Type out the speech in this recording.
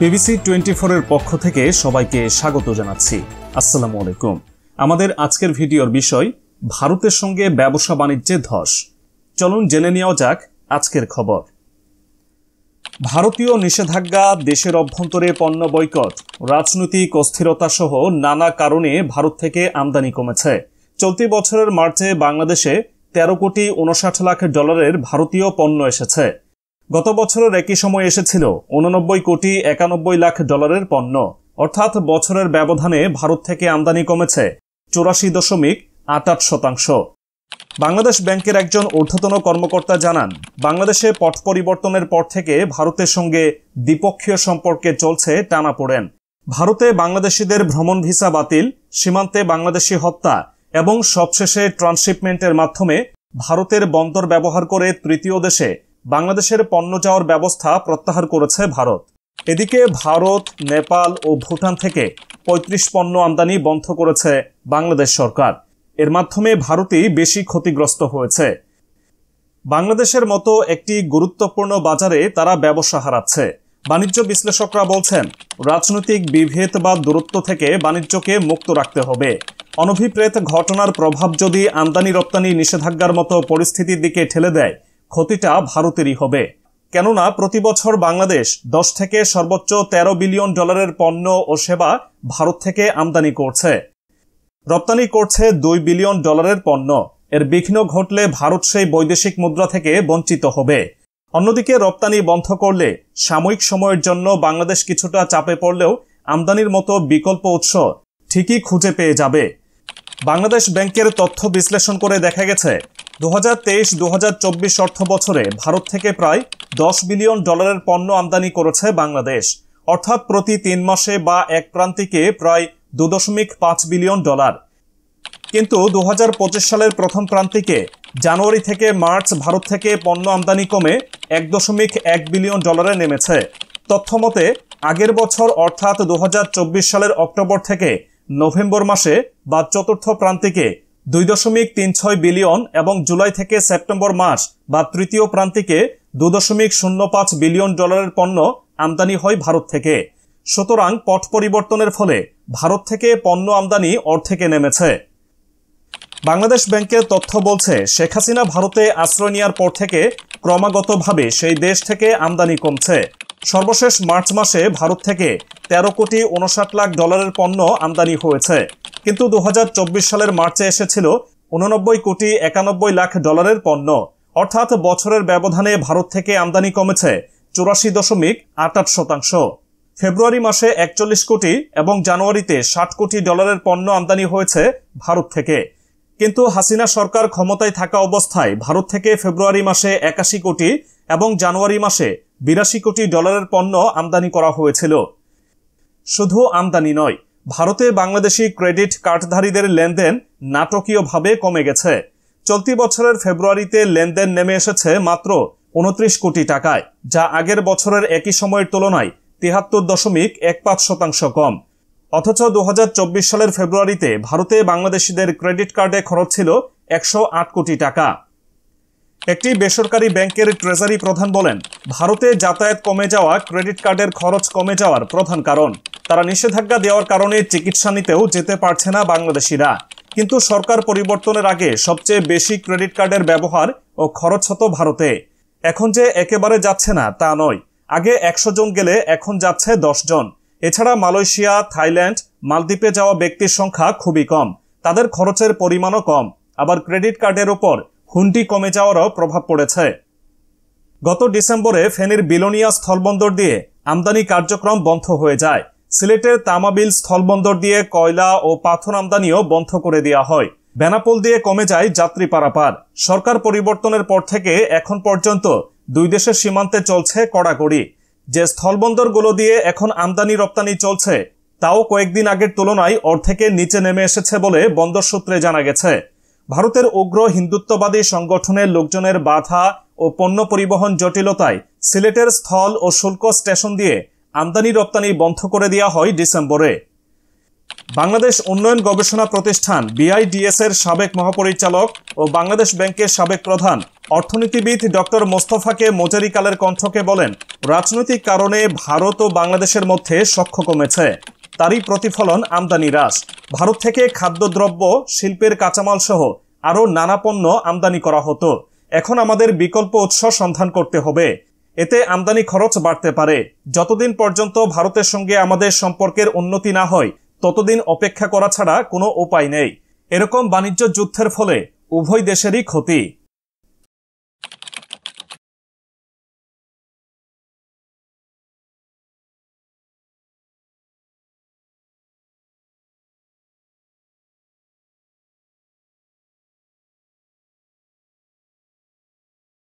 BBC 24 এর পক্ষ থেকে সবাইকে স্বাগত জানাচ্ছি। আসসালামু আলাইকুম। আমাদের আজকের ভিডিওর বিষয় ভারতের সঙ্গে ব্যবসা বাণিজ্যে ধস। চলুন জেনে নেওয়া যাক আজকের খবর। ভারতীয় নিষেধাজ্ঞা, দেশের অভ্যন্তরে পণ্য বয়কট, রাজনৈতিক অস্থিরতা সহ নানা কারণে ভারত থেকে আমদানি কমেছে। চলতি বছরের মার্চে বাংলাদেশে 13 কোটি 59 লাখ ডলারের ভারতীয় পণ্য এসেছে। গত বছরের একই সময় এসেছিল 89 কোটি 91 লাখ ডলারের পণ্য, অর্থাৎ বছরের ব্যবধানে ভারত থেকে আমদানি কমেছে 84.88%। বাংলাদেশ ব্যাংকের একজন ঊর্ধ্বতন কর্মকর্তা জানান, বাংলাদেশে পট পরিবর্তনের পর থেকে ভারতের সঙ্গে দ্বিপক্ষীয় সম্পর্কে চলছে টানাপোড়েন। ভারতে বাংলাদেশিদের ভ্রমণ ভিসা বাতিল, সীমান্তে বাংলাদেশি হত্যা এবং সবশেষে ট্রান্সশিপমেন্টের মাধ্যমে ভারতের বন্দর ব্যবহার করে তৃতীয় দেশে বাংলাদেশের পণ্য যাওয়ার ব্যবস্থা প্রত্যাহার করেছে ভারত। এদিকে ভারত, নেপাল ও ভুটান থেকে 35 পণ্য আমদানি বন্ধ করেছে বাংলাদেশ সরকার। এর মাধ্যমে ভারতই বেশি ক্ষতিগ্রস্ত হয়েছে। বাংলাদেশের মতো একটি গুরুত্বপূর্ণ বাজারে তারা ব্যবসা হারাচ্ছে। বাণিজ্য বিশ্লেষকরা বলছেন, রাজনৈতিক বিভেদ বা দূরত্ব থেকে বাণিজ্যকে মুক্ত রাখতে হবে। অনভিপ্রেত ঘটনার প্রভাব যদি আমদানি রপ্তানি নিষেধাজ্ঞার মতো পরিস্থিতির দিকে ঠেলে দেয়, ক্ষতিটা ভারতেরই হবে। কেননা প্রতি বছর বাংলাদেশ 10 থেকে সর্বোচ্চ 13 বিলিয়ন ডলারের পণ্য ও সেবা ভারত থেকে আমদানি করছে। রপ্তানি করছে 2 বিলিয়ন ডলারের পণ্য। এর বিঘ্ন ঘটলে ভারত সেই বৈদেশিক মুদ্রা থেকে বঞ্চিত হবে। অন্যদিকে রপ্তানি বন্ধ করলে সাময়িক সময়ের জন্য বাংলাদেশ কিছুটা চাপে পড়লেও আমদানির মতো বিকল্প উৎস ঠিকই খুঁজে পেয়ে যাবে। বাংলাদেশ ব্যাংকের তথ্য বিশ্লেষণ করে দেখা গেছে, 2023-2024 অর্থ বছরে ভারত থেকে প্রায় 10 বিলিয়ন ডলারের পণ্য আমদানি করেছে বাংলাদেশ, অর্থাৎ প্রতি 3 মাসে বা এক প্রান্তিকে প্রায় 2.5 বিলিয়ন ডলার। কিন্তু 2025 সালের প্রথম প্রান্তিকে জানুয়ারি থেকে মার্চ ভারত থেকে পণ্য আমদানি কমে 1.1 বিলিয়ন ডলারে নেমেছে। তথ্যমতে আগের বছর অর্থাৎ 2024 সালের অক্টোবর থেকে নভেম্বর মাসে বা চতুর্থ প্রান্তিকে 2.36 বিলিয়ন এবং জুলাই থেকে সেপ্টেম্বর মাস বা তৃতীয় প্রান্তিকে 2.05 বিলিয়ন ডলারের পণ্য আমদানি হয় ভারত থেকে। সুতরাং পট পরিবর্তনের ফলে ভারত থেকে পণ্য আমদানি অর্ধেকে নেমেছে। বাংলাদেশ ব্যাংকের তথ্য বলছে, শেখ হাসিনা ভারতে আশ্রয় নেওয়ার পর থেকে ক্রমাগতভাবে সেই দেশ থেকে আমদানি কমছে। সর্বশেষ মার্চ মাসে ভারত থেকে 13 কোটি 59 লাখ ডলারের পণ্য আমদানি হয়েছে, কিন্তু 2024 সালের মার্চে এসেছিল 89 কোটি 91 লাখ ডলারের পণ্য, অর্থাৎ বছরের ব্যবধানে ভারত থেকে আমদানি কমেছে 84.88%। ফেব্রুয়ারি মাসে 41 কোটি এবং জানুয়ারিতে 60 কোটি ডলারের পণ্য আমদানি হয়েছে ভারত থেকে। কিন্তু হাসিনা সরকার ক্ষমতায় থাকা অবস্থায় ভারত থেকে ফেব্রুয়ারি মাসে 81 কোটি এবং জানুয়ারি মাসে 82 কোটি ডলারের পণ্য আমদানি করা হয়েছিল। শুধু আমদানি নয়, ভারতে বাংলাদেশি ক্রেডিট কার্ডধারীদের লেনদেন নাটকীয়ভাবে কমে গেছে। চলতি বছরের ফেব্রুয়ারিতে লেনদেন নেমে এসেছে মাত্র 29 কোটি টাকায়, যা আগের বছরের একই সময়ের তুলনায় 73.15% কম। অথচ 2024 সালের ফেব্রুয়ারিতে ভারতে বাংলাদেশিদের ক্রেডিট কার্ডে খরচ ছিল 108 কোটি টাকা। একটি বেসরকারি ব্যাংকের ট্রেজারি প্রধান বলেন, ভারতে যাতায়াত কমে যাওয়া ক্রেডিট কার্ডের খরচ কমে যাওয়ার প্রধান কারণ। তারা নিষেধাজ্ঞা দেওয়ার কারণে চিকিৎসা নিতেও যেতে পারছে না বাংলাদেশিরা। কিন্তু সরকার পরিবর্তনের আগে সবচেয়ে বেশি ক্রেডিট কার্ডের ব্যবহার ও খরচ হতো ভারতে। এখন যে একেবারে যাচ্ছে না তা নয়, আগে 100 জন গেলে এখন যাচ্ছে 10 জন। এছাড়া মালয়েশিয়া, থাইল্যান্ড, মালদ্বীপে যাওয়া ব্যক্তির সংখ্যা খুবই কম, তাদের খরচের পরিমাণও কম। আবার ক্রেডিট কার্ডের উপর হুন্ডি কমে যাওয়ারও প্রভাব পড়েছে। গত ডিসেম্বরে ফেনীর বিলোনিয়া স্থলবন্দর দিয়ে আমদানি কার্যক্রম বন্ধ হয়ে যায়। সিলেটের তামাবিল স্থলবন্দর দিয়ে কয়লা ও পাথর আমদানিও বন্ধ করে দেওয়া হয়। বেনাপোল দিয়ে কমে যায় যাত্রী পারাপার। সরকার পরিবর্তনের পর থেকে এখন পর্যন্ত দুই দেশের সীমান্তে চলছে কড়াকড়ি। যে স্থলবন্দরগুলো দিয়ে এখন আমদানি রপ্তানি চলছে, তাও কয়েকদিন আগের তুলনায় অর্ধেকের নিচে নেমে এসেছে বলে বন্দর সূত্রে জানা গেছে। ভারতের উগ্র হিন্দুত্ববাদী সংগঠনের লোকজনের বাধা ও পণ্য পরিবহন জটিলতায় সিলেটের স্থল ও শুল্ক স্টেশন দিয়ে আমদানি রপ্তানি বন্ধ করে দেওয়া হয় ডিসেম্বরে। বাংলাদেশ উন্নয়ন গবেষণা প্রতিষ্ঠান BIDS এর সাবেক মহাপরিচালক ও বাংলাদেশ ব্যাংকের সাবেক প্রধান অর্থনীতিবিদ ডক্টর মোস্তফাকে মজারিকালের কণ্ঠকে বলেন, রাজনৈতিক কারণে ভারত ও বাংলাদেশের মধ্যে সখ্য কমেছে। তারই প্রতিফলন আমদানি হ্রাস। ভারত থেকে খাদ্যদ্রব্য, শিল্পের কাঁচামাল সহ আরও নানা পণ্য আমদানি করা হতো। এখন আমাদের বিকল্প উৎস সন্ধান করতে হবে। এতে আমদানি খরচ বাড়তে পারে। যতদিন পর্যন্ত ভারতের সঙ্গে আমাদের সম্পর্কের উন্নতি না হয় ততদিন অপেক্ষা করা ছাড়া কোনো উপায় নেই। এরকম বাণিজ্য যুদ্ধের ফলে উভয় দেশেরই ক্ষতি।